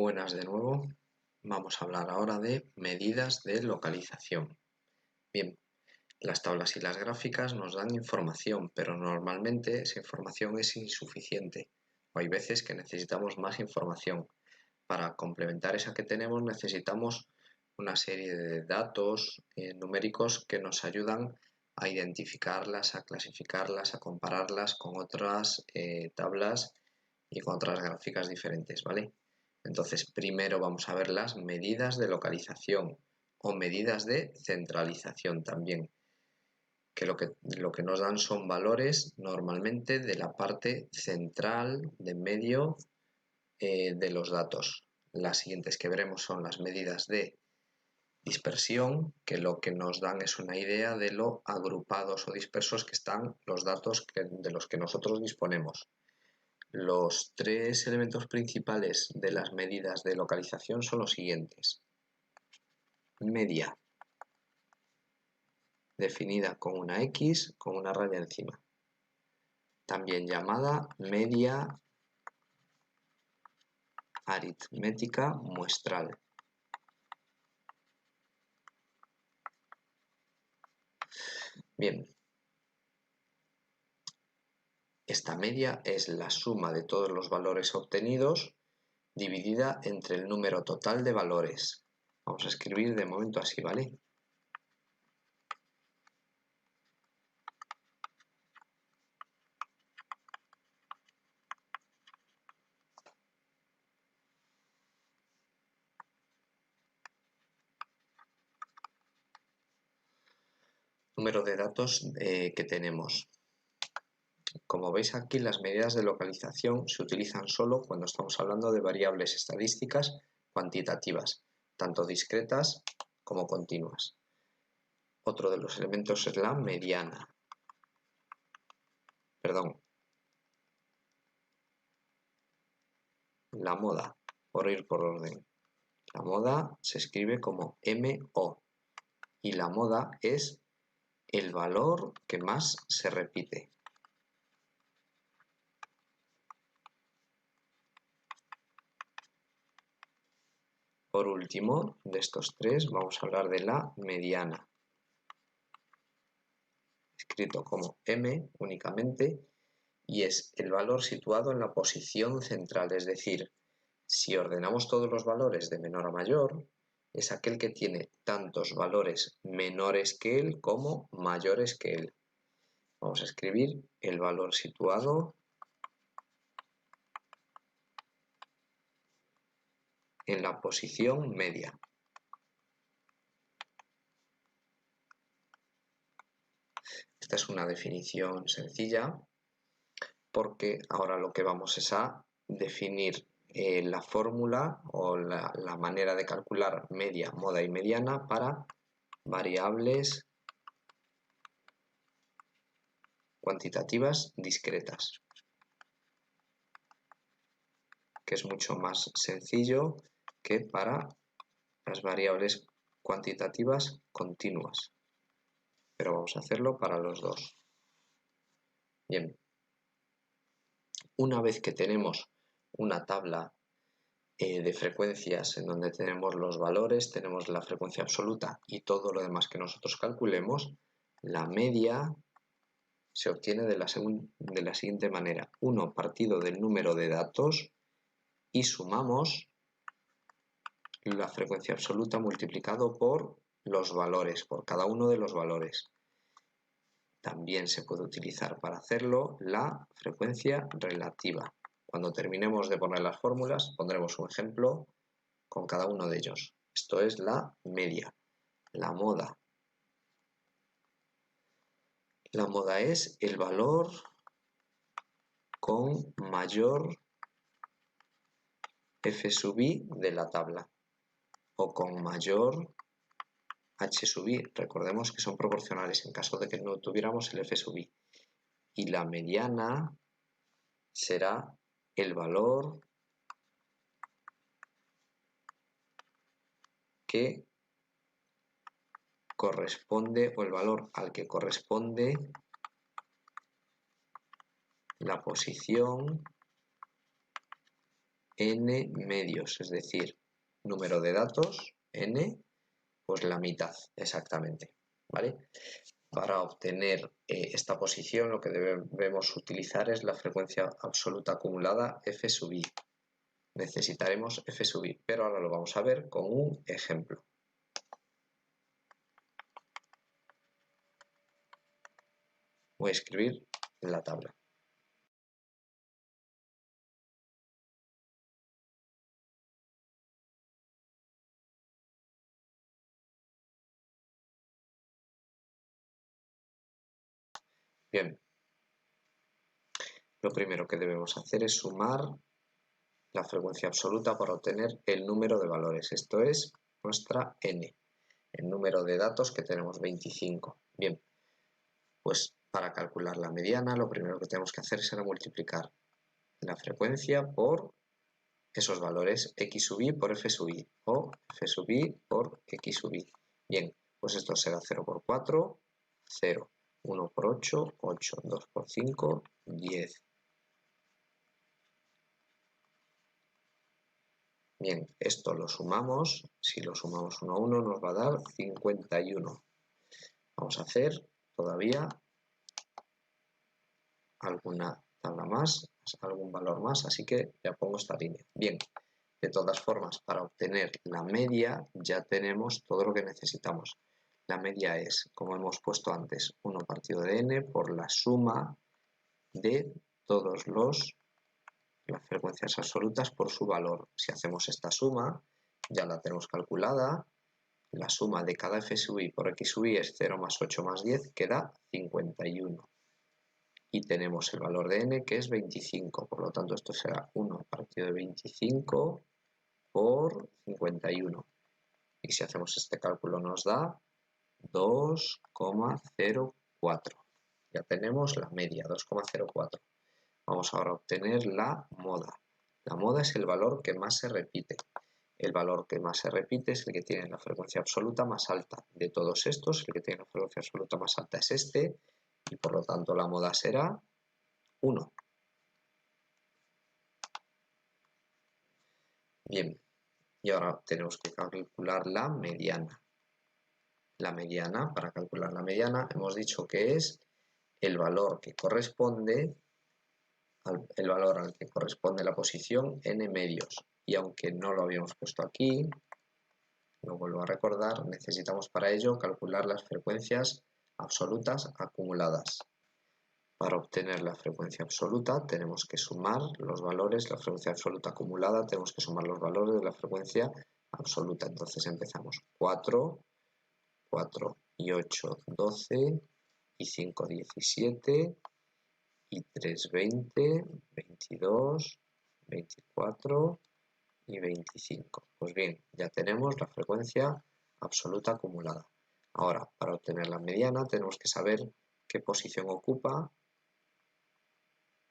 Buenas de nuevo. Vamos a hablar ahora de medidas de localización. Bien, las tablas y las gráficas nos dan información, pero normalmente esa información es insuficiente. O hay veces que necesitamos más información. Para complementar esa que tenemos necesitamos una serie de datos numéricos que nos ayudan a identificarlas, a clasificarlas, a compararlas con otras tablas y con otras gráficas diferentes, ¿vale? Entonces, primero vamos a ver las medidas de localización o medidas de centralización también, que lo que nos dan son valores normalmente de la parte central, de medio de los datos. Las siguientes que veremos son las medidas de dispersión, que lo que nos dan es una idea de lo agrupados o dispersos que están los datos de los que nosotros disponemos. Los tres elementos principales de las medidas de localización son los siguientes. Media, definida con una X con una raya encima. También llamada media aritmética muestral. Bien, esta media es la suma de todos los valores obtenidos dividida entre el número total de valores. Vamos a escribir de momento así, ¿vale? Número de datos que tenemos. Como veis aquí, las medidas de localización se utilizan solo cuando estamos hablando de variables estadísticas cuantitativas, tanto discretas como continuas. Otro de los elementos es la mediana. La moda, por ir por orden. La moda se escribe como MO y la moda es el valor que más se repite. Por último, de estos tres vamos a hablar de la mediana, escrito como M únicamente, y es el valor situado en la posición central, es decir, si ordenamos todos los valores de menor a mayor, es aquel que tiene tantos valores menores que él como mayores que él. Vamos a escribir el valor situado en la posición media. Esta es una definición sencilla porque ahora lo que vamos es a definir la fórmula o la manera de calcular media, moda y mediana para variables cuantitativas discretas, que es mucho más sencillo que para las variables cuantitativas continuas, pero vamos a hacerlo para los dos. Bien, una vez que tenemos una tabla de frecuencias en donde tenemos los valores, tenemos la frecuencia absoluta y todo lo demás que nosotros calculemos, la media se obtiene de la siguiente manera: 1 partido del número de datos y sumamos la frecuencia absoluta multiplicado por los valores, por cada uno de los valores. También se puede utilizar para hacerlo la frecuencia relativa. Cuando terminemos de poner las fórmulas, pondremos un ejemplo con cada uno de ellos. Esto es la media, la moda. La moda es el valor con mayor f sub i de la tabla o con mayor h sub i. Recordemos que son proporcionales en caso de que no tuviéramos el f sub i. Y la mediana será el valor que corresponde o el valor al que corresponde la posición n medios, es decir, número de datos, n, pues la mitad exactamente, ¿vale? Para obtener esta posición lo que debemos utilizar es la frecuencia absoluta acumulada f sub i. Necesitaremos f sub i, pero ahora lo vamos a ver con un ejemplo. Voy a escribir la tabla. Bien, lo primero que debemos hacer es sumar la frecuencia absoluta para obtener el número de valores. Esto es nuestra n, el número de datos que tenemos 25. Bien, pues para calcular la mediana lo primero que tenemos que hacer será multiplicar la frecuencia por esos valores x sub i por f sub i o f sub i por x sub i. Bien, pues esto será 0 por 4, 0, 1 por 8, 8, 2 por 5, 10. Bien, esto lo sumamos, si lo sumamos 1 a 1 nos va a dar 51. Vamos a hacer todavía alguna tabla más, algún valor más, así que ya pongo esta línea. Bien, de todas formas, para obtener la media ya tenemos todo lo que necesitamos. La media es, como hemos puesto antes, 1 partido de n por la suma de todas las frecuencias absolutas por su valor. Si hacemos esta suma, ya la tenemos calculada. La suma de cada f sub i por x sub i es 0 más 8 más 10, que da 51. Y tenemos el valor de n, que es 25. Por lo tanto, esto será 1 partido de 25 por 51. Y si hacemos este cálculo nos da 2,04. Ya tenemos la media, 2,04. Vamos ahora a obtener la moda. La moda es el valor que más se repite. El valor que más se repite es el que tiene la frecuencia absoluta más alta. De todos estos, el que tiene la frecuencia absoluta más alta es este, y por lo tanto la moda será 1. Bien, y ahora tenemos que calcular la mediana. La mediana, para calcular la mediana, hemos dicho que es el valor que corresponde el valor al que corresponde la posición n medios. Y aunque no lo habíamos puesto aquí, lo vuelvo a recordar, necesitamos para ello calcular las frecuencias absolutas acumuladas. Para obtener la frecuencia absoluta tenemos que sumar los valores, la frecuencia absoluta acumulada, tenemos que sumar los valores de la frecuencia absoluta. Entonces empezamos 4, 4 y 8, 12 y 5, 17 y 3, 20, 22, 24 y 25. Pues bien, ya tenemos la frecuencia absoluta acumulada. Ahora, para obtener la mediana tenemos que saber qué posición ocupa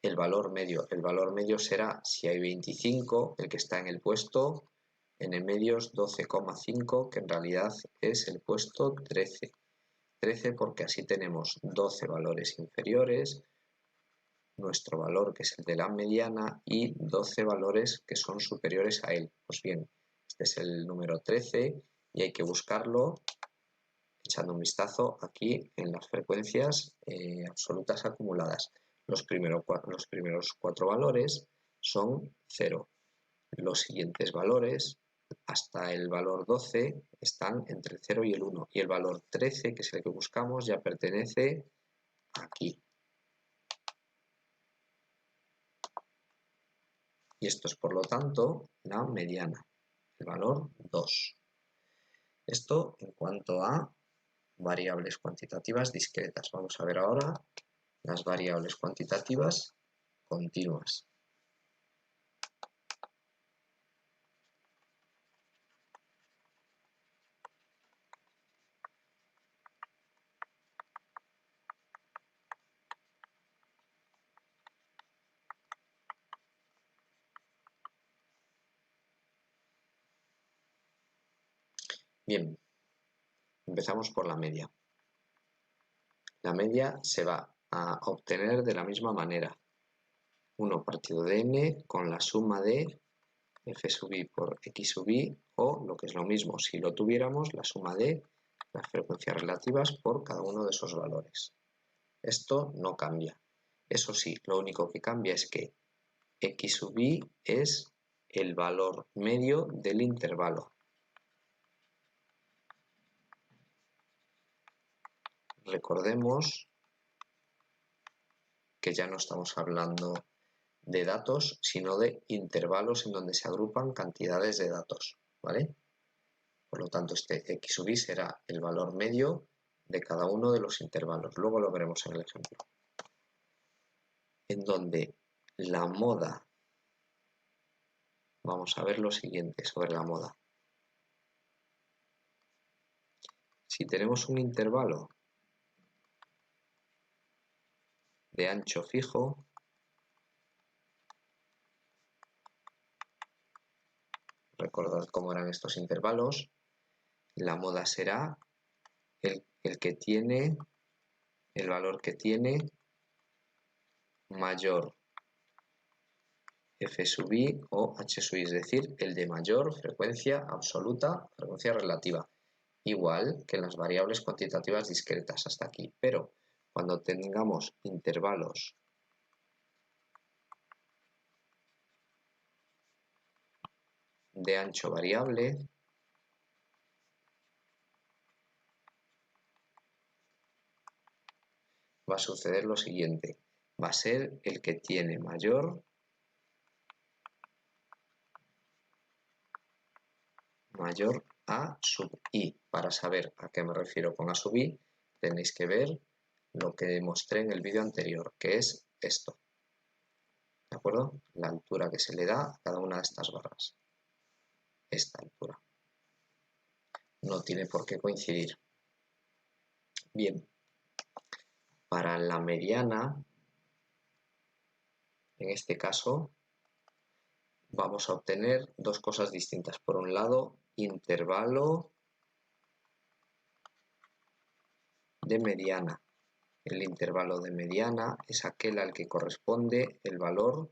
el valor medio. El valor medio será, si hay 25, el que está en el puesto n medios 12,5, que en realidad es el puesto 13. 13 porque así tenemos 12 valores inferiores, nuestro valor que es el de la mediana y 12 valores que son superiores a él. Pues bien, este es el número 13 y hay que buscarlo echando un vistazo aquí en las frecuencias absolutas acumuladas. Los primeros 4 valores son 0. Los siguientes valores hasta el valor 12 están entre el 0 y el 1 y el valor 13, que es el que buscamos, ya pertenece aquí. Y esto es, por lo tanto, la mediana, el valor 2. Esto en cuanto a variables cuantitativas discretas. Vamos a ver ahora las variables cuantitativas continuas. Bien, empezamos por la media. La media se va a obtener de la misma manera. 1 partido de n con la suma de f sub i por x sub i, o lo que es lo mismo, si lo tuviéramos, la suma de las frecuencias relativas por cada uno de esos valores. Esto no cambia. Eso sí, lo único que cambia es que x sub i es el valor medio del intervalo. Recordemos que ya no estamos hablando de datos, sino de intervalos en donde se agrupan cantidades de datos, ¿vale? Por lo tanto, este x sub i será el valor medio de cada uno de los intervalos. Luego lo veremos en el ejemplo. En donde la moda, vamos a ver lo siguiente sobre la moda. Si tenemos un intervalo de ancho fijo, recordad cómo eran estos intervalos, la moda será el que tiene, el valor que tiene mayor f sub i o h sub i, es decir, el de mayor frecuencia absoluta, frecuencia relativa, igual que en las variables cuantitativas discretas hasta aquí. Pero cuando tengamos intervalos de ancho variable, va a suceder lo siguiente. Va a ser el que tiene mayor a sub i. Para saber a qué me refiero con a sub i, tenéis que ver lo que demostré en el vídeo anterior, que es esto. ¿De acuerdo? La altura que se le da a cada una de estas barras. Esta altura. No tiene por qué coincidir. Bien. Para la mediana, en este caso, vamos a obtener dos cosas distintas. Por un lado, intervalo de mediana. El intervalo de mediana es aquel al que corresponde el valor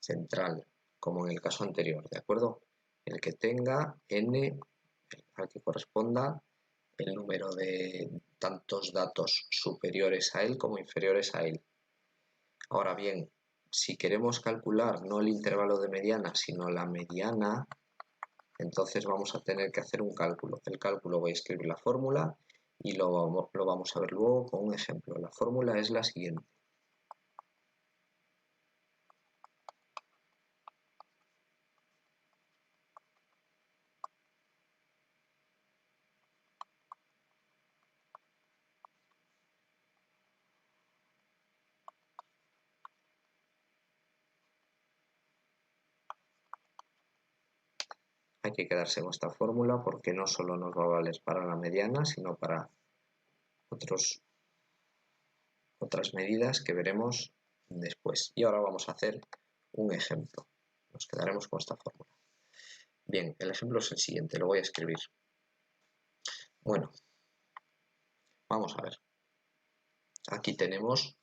central, como en el caso anterior, ¿de acuerdo? El que tenga n, al que corresponda el número de tantos datos superiores a él como inferiores a él. Ahora bien, si queremos calcular no el intervalo de mediana, sino la mediana, entonces vamos a tener que hacer un cálculo. El cálculo voy a escribir la fórmula y lo vamos a ver luego con un ejemplo. La fórmula es la siguiente. Hay que quedarse con esta fórmula porque no solo nos va a valer para la mediana, sino para otras medidas que veremos después. Y ahora vamos a hacer un ejemplo. Nos quedaremos con esta fórmula. Bien, el ejemplo es el siguiente, lo voy a escribir. Bueno, vamos a ver. Aquí tenemos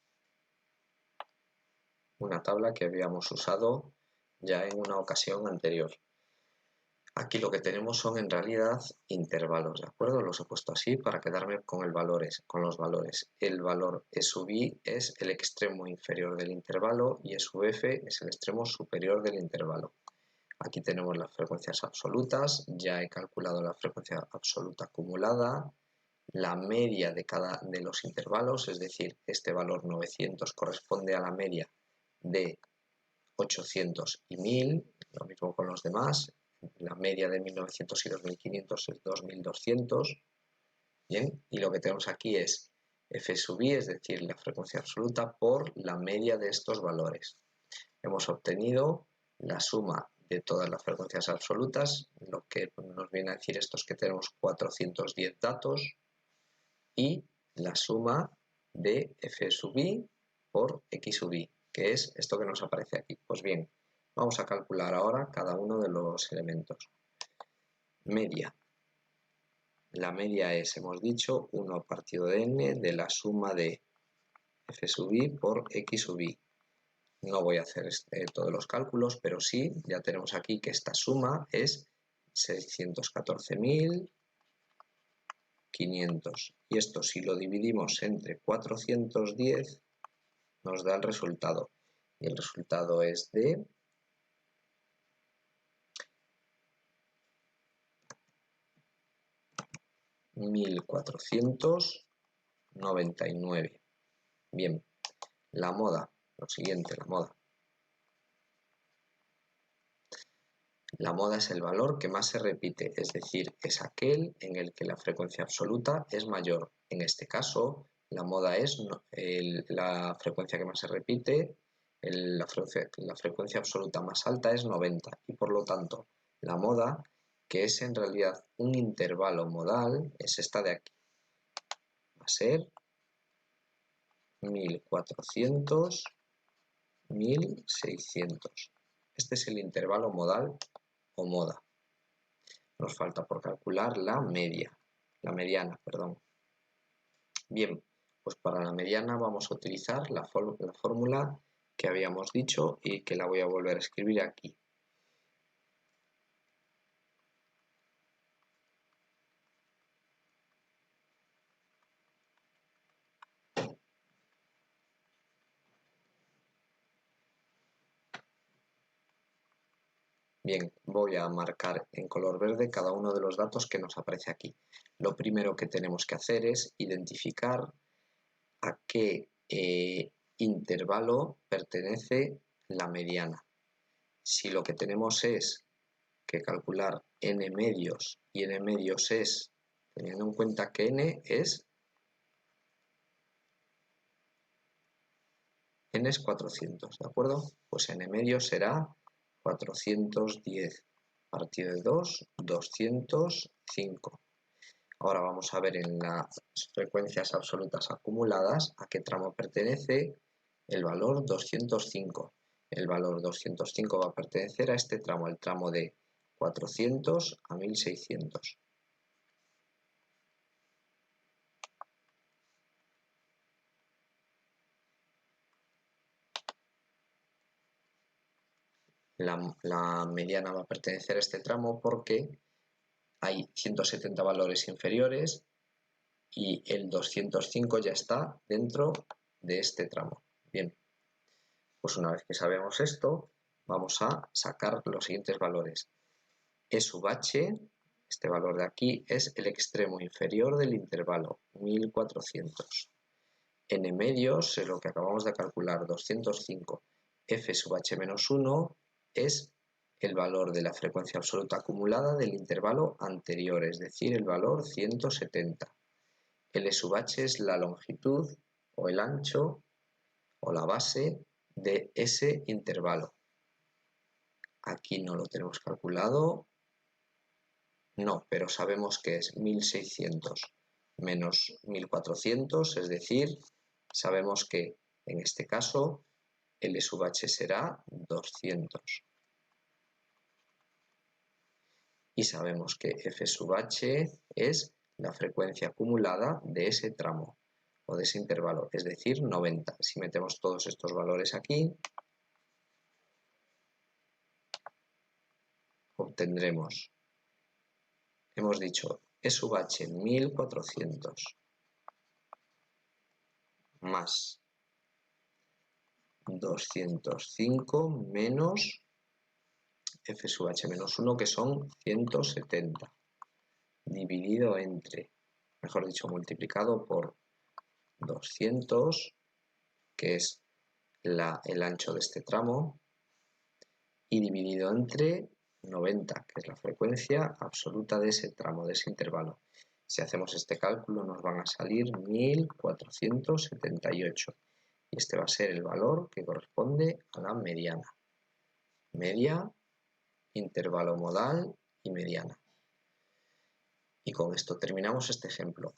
una tabla que habíamos usado ya en una ocasión anterior. Aquí lo que tenemos son en realidad intervalos, ¿de acuerdo? Los he puesto así para quedarme con los valores. El valor E sub i es el extremo inferior del intervalo y E sub f es el extremo superior del intervalo. Aquí tenemos las frecuencias absolutas, ya he calculado la frecuencia absoluta acumulada, la media de los intervalos, es decir, este valor 900 corresponde a la media de 800 y 1000, lo mismo con los demás. La media de 1900 y 2500 es 2200. Bien, y lo que tenemos aquí es f sub i, es decir, la frecuencia absoluta por la media de estos valores. Hemos obtenido la suma de todas las frecuencias absolutas. Lo que nos viene a decir esto es que tenemos 410 datos y la suma de f sub i por x sub i, que es esto que nos aparece aquí. Pues bien, vamos a calcular ahora cada uno de los elementos. Media. La media es, hemos dicho, 1 partido de n de la suma de f sub i por x sub i. No voy a hacer todos los cálculos, pero sí, ya tenemos aquí que esta suma es 614.500. Y esto, si lo dividimos entre 410, nos da el resultado. Y el resultado es de 1.499. Bien, la moda, lo siguiente, la moda. La moda es el valor que más se repite, es decir, es aquel en el que la frecuencia absoluta es mayor. En este caso, la moda es la frecuencia que más se repite, la frecuencia absoluta más alta es 90 y por lo tanto la moda, que es en realidad un intervalo modal, es esta de aquí. Va a ser 1400, 1600. Este es el intervalo modal o moda. Nos falta por calcular la mediana, perdón. Bien, pues para la mediana vamos a utilizar la fórmula que habíamos dicho y que la voy a volver a escribir aquí. Bien, voy a marcar en color verde cada uno de los datos que nos aparece aquí. Lo primero que tenemos que hacer es identificar a qué intervalo pertenece la mediana. Si lo que tenemos es que calcular n medios y n medios es, teniendo en cuenta que n es 400, ¿de acuerdo? Pues n medios será 410 partido de 2, 205. Ahora vamos a ver en las frecuencias absolutas acumuladas a qué tramo pertenece el valor 205. El valor 205 va a pertenecer a este tramo, el tramo de 400 a 1600. La mediana va a pertenecer a este tramo porque hay 170 valores inferiores y el 205 ya está dentro de este tramo. Bien, pues una vez que sabemos esto, vamos a sacar los siguientes valores. E sub h, este valor de aquí, es el extremo inferior del intervalo, 1400. N medios es lo que acabamos de calcular, 205. F sub h menos 1 es el valor de la frecuencia absoluta acumulada del intervalo anterior, es decir, el valor 170. L sub h es la longitud o el ancho o la base de ese intervalo. Aquí no lo tenemos calculado, no, pero sabemos que es 1600 menos 1400, es decir, sabemos que en este caso L sub h será 200. Y sabemos que F sub h es la frecuencia acumulada de ese tramo o de ese intervalo, es decir, 90. Si metemos todos estos valores aquí, obtendremos, hemos dicho, E sub h 1400 más 205 menos F sub h menos 1, que son 170, dividido entre, mejor dicho, multiplicado por 200, que es el ancho de este tramo, y dividido entre 90, que es la frecuencia absoluta de ese tramo, de ese intervalo. Si hacemos este cálculo nos van a salir 1478 y este va a ser el valor que corresponde a la mediana. Media, intervalo modal y mediana. Y con esto terminamos este ejemplo.